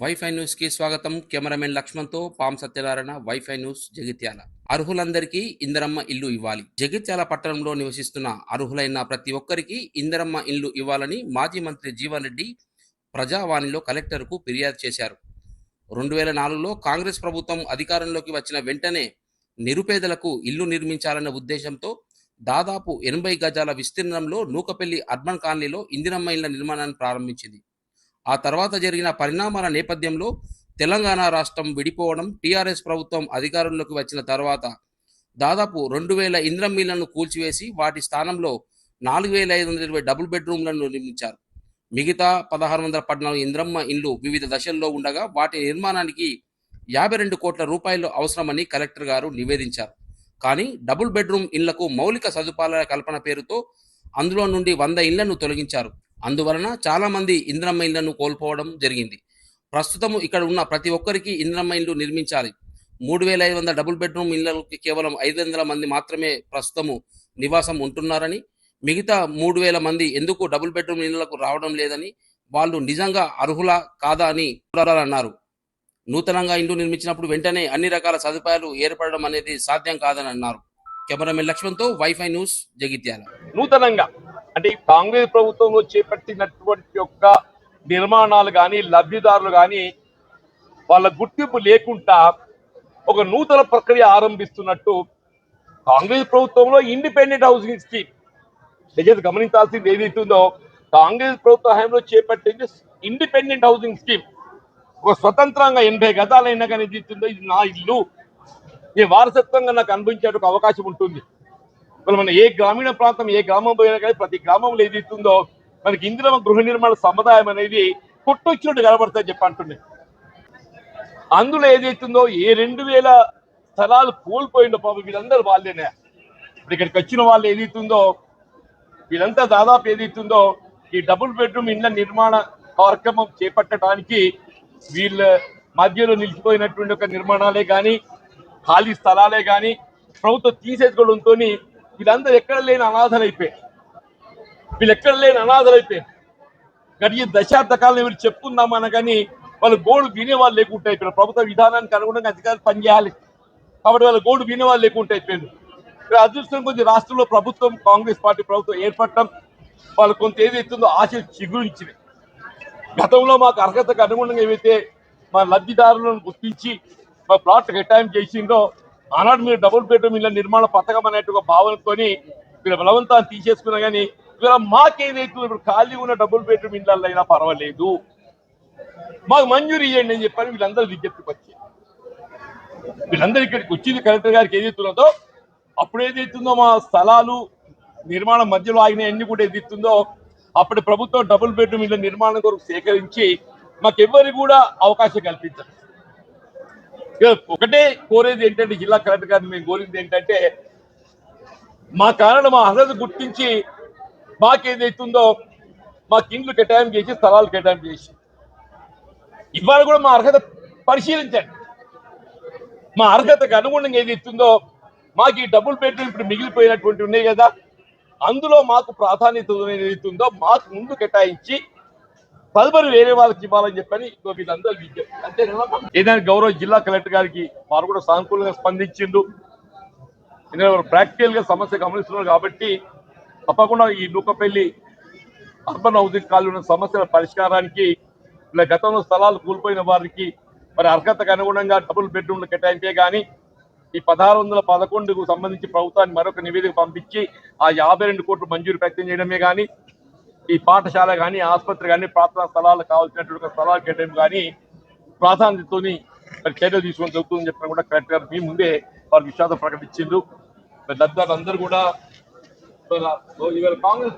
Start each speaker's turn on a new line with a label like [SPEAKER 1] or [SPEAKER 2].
[SPEAKER 1] Wifi news కి స్వాగతం. Cameraman లక్ష్మణ్తో పాం సత్యనారాయణ, వైఫై న్యూస్, జగిత్యాల. అర్హులందరికీ ఇందిరమ్మ ఇల్లు ఇవ్వాలి. జగిత్యాల పట్టణంలో నివసిస్తున్న అర్హులైన ప్రతి ఒక్కరికి ఇందిరమ్మ ఇల్లు ఇవ్వాలని మాజీ మంత్రి జీవన్ రెడ్డి ప్రజావాణిలో కలెక్టర్కు ఫిర్యాదు చేశారు. 2004లో కాంగ్రెస్ ప్రభుత్వం అధికారంలోకి వచ్చిన వెంటనే నిరుపేదలకు ఇల్లు నిర్మించాలనే ఉద్దేశంతో దాదాపు 80 గజాల విస్తీర్ణంలో నూకపల్లి అర్బన్ కాలనీలో ఇందిరమ్మ ఇళ్ల నిర్మాణాన్ని ప్రారంభించింది. ఆ తర్వాత జరిగిన పరిణామాల నేపథ్యంలో తెలంగాణ రాష్ట్రం విడిపోవడం, టీఆర్ఎస్ ప్రభుత్వం అధికారంలోకి వచ్చిన తర్వాత దాదాపు 2000 ఇందిరమ్మ ఇళ్లను కూల్చివేసి వాటి స్థానంలో 4520 డబుల్ బెడ్రూమ్లను నిర్మించారు. మిగతా 1614 ఇందిరమ్మ ఇండ్లు వివిధ దశల్లో ఉండగా వాటి నిర్మాణానికి 52 కోట్ల రూపాయలు అవసరమని కలెక్టర్ గారు నివేదించారు. కానీ డబుల్ బెడ్రూమ్ ఇళ్లకు మౌలిక సదుపాయాల కల్పన పేరుతో అందులో నుండి 100 ఇళ్లను తొలగించారు. అందువలన చాలామంది ఇందిరమ్మ ఇళ్లను కోల్పోవడం జరిగింది. ప్రస్తుతము ఇక్కడ ఉన్న ప్రతి ఒక్కరికి ఇందిరమ్మ ఇల్లు నిర్మించాలి. 3500 డబుల్ బెడ్రూమ్ ఇళ్లకి కేవలం 500 మంది మాత్రమే ప్రస్తుతము నివాసం ఉంటున్నారని, మిగతా 3000 మంది ఎందుకు డబుల్ బెడ్రూమ్ ఇళ్లకు రావడం లేదని, వాళ్ళు నిజంగా అర్హులా కాదా అని అన్నారు. నూతనంగా ఇల్లు నిర్మించినప్పుడు వెంటనే అన్ని రకాల సదుపాయాలు ఏర్పడడం అనేది సాధ్యం కాదని అన్నారు. కెమెరామెన్ లక్ష్మణ్తో వైఫై న్యూస్, జగిత్యాల.
[SPEAKER 2] నూతనంగా అంటే ఈ కాంగ్రెస్ ప్రభుత్వంలో చేపట్టినటువంటి యొక్క నిర్మాణాలు కానీ లబ్ధిదారులు కానీ వాళ్ళ గుర్తింపు లేకుండా ఒక నూతన ప్రక్రియ ఆరంభిస్తున్నట్టు కాంగ్రెస్ ప్రభుత్వంలో ఇండిపెండెంట్ హౌసింగ్ స్కీమ్ దయచేసి గమనించాల్సింది ఏదైతుందో కాంగ్రెస్ ప్రభుత్వ హయాంలో చేపట్టింది ఇండిపెండెంట్ హౌసింగ్ స్కీమ్. ఒక స్వతంత్రంగా 80 గజాలైనా కానీ ఏదైతుందో ఇది నా ఇల్లు, ఈ వారసత్వంగా నాకు అనుభవించే ఒక అవకాశం ఉంటుంది. మన ఏ గ్రామీణ ప్రాంతం ఏ గ్రామం పోయినా కానీ ప్రతి గ్రామంలో ఏదైతుందో మనకి ఇందిరమ్మ గృహ నిర్మాణ సముదాయం అనేది కొట్టొచ్చినట్టు కనబడుతుంది చెప్పంటుంది. అందులో ఏదైతుందో ఏ 2000 స్థలాలు కోల్పోయిందో పాపం వీళ్ళందరూ వాళ్ళేనే. ఇప్పుడు ఇక్కడికి వచ్చిన వాళ్ళు ఏదైతుందో వీళ్ళంతా దాదాపు ఏదైతుందో ఈ డబుల్ బెడ్రూమ్ ఇళ్ల నిర్మాణ కార్యక్రమం చేపట్టడానికి వీళ్ళ మధ్యలో నిలిచిపోయినటువంటి ఒక నిర్మాణాలే కానీ ఖాళీ స్థలాలే కానీ ప్రభుత్వం తీసేసుకోవడంతో వీళ్ళందరూ ఎక్కడ లేని అనాథలైపోయారు. గడియ దశాబ్ద కాలం వీళ్ళు చెప్పుకుందామన్నా కానీ వాళ్ళు గోడు వినేవాళ్ళు లేకుండా అయిపోయారు. ప్రభుత్వ విధానానికి అనుగుణంగా అధికారులు పనిచేయాలి కాబట్టి వాళ్ళ గోడు వినేవాళ్ళు లేకుండా అయిపోయారు. అదృష్టం కొద్ది రాష్ట్రంలో ప్రభుత్వం కాంగ్రెస్ పార్టీ ప్రభుత్వం ఏర్పడటం వాళ్ళు కొంత ఏదైతుందో ఆశలు చిగురించినాయి. గతంలో మాకు అర్హతకు అనుగుణంగా ఏవైతే మా లబ్ధిదారులను గుర్తించి మా ప్లాట్ కేటాయింపు చేసిందో ఆనాడు మీరు డబుల్ బెడ్రూమ్ ఇళ్ల నిర్మాణ పథకం అనేటువంటి భావనతో మీరు బలవంతాన్ని తీసేసుకున్నా కానీ ఇవాళ మాకేదైతే ఇప్పుడు ఖాళీ ఉన్న డబుల్ బెడ్రూమ్ ఇళ్లలో అయినా పర్వాలేదు మాకు మంజూరు ఇవ్వండి అని చెప్పని వీళ్ళందరూ విజ్ఞప్తికి వచ్చి వీళ్ళందరూ ఇక్కడికి వచ్చింది కలెక్టర్ గారికి ఏదైతున్నదో అప్పుడు ఏదైతుందో మా స్థలాలు నిర్మాణం మధ్యలో ఆగిన అన్ని కూడా ఏదైతుందో అప్పటి ప్రభుత్వం డబుల్ బెడ్రూమ్ ఇళ్ల నిర్మాణం కొరకు సేకరించి మాకెవ్వరు కూడా అవకాశం కల్పించారు. ఒకటే కోరేది ఏంటంటే జిల్లా కలెక్టర్ గారిని మేము కోరింది ఏంటంటే మా కారణం మా అర్హత గుర్తించి మాకేదైతుందో మాకు ఇండ్లు కేటాయింపు చేసి స్థలాలు కేటాయింపు చేసి ఇవాళ కూడా మా అర్హత పరిశీలించండి. మా అర్హతకు అనుగుణంగా ఏదైతుందో మాకు ఈ డబుల్ బెడ్రూమ్ ఇప్పుడు మిగిలిపోయినటువంటి ఉన్నాయి కదా అందులో మాకు ప్రాధాన్యత ఏదైతుందో మాకు ముందు కేటాయించి తదుపరి వేరే వాళ్ళకి ఇవ్వాలని చెప్పని వీళ్ళందరూ విజ్ఞప్తి. అంతే ఏదైనా గౌరవ జిల్లా కలెక్టర్ గారికి వారు కూడా సానుకూలంగా స్పందించిండు. ప్రాక్టికల్ గా సమస్య గమనిస్తున్నారు కాబట్టి తప్పకుండా ఈ నూకపల్లి అర్బన్ హౌసింగ్ కాలనీ ఉన్న సమస్యల పరిష్కారానికి ఇలా గతంలో స్థలాలు కోల్పోయిన వారికి మరి అర్హతకు అనుగుణంగా డబుల్ బెడ్రూమ్లు కేటాయింపే కానీ ఈ 1611కు సంబంధించి ప్రభుత్వాన్ని మరొక నివేదిక పంపించి ఆ 52 కోట్లు మంజూరు వ్యక్తం చేయడమే కానీ ఈ పాఠశాల కానీ ఆసుపత్రి కానీ ప్రార్థనా స్థలాలు కావాల్సినటువంటి స్థలాలు కేటాయింపు కానీ ప్రాధాన్యతతోని మరి చర్యలు తీసుకొని జరుగుతుందని చెప్పిన కూడా కలెక్టర్ గారు మీ ముందే వారు విషాదం ప్రకటించిండ్రు. లబ్ధిదారులు అందరూ కూడా ఇవాళ కాంగ్రెస్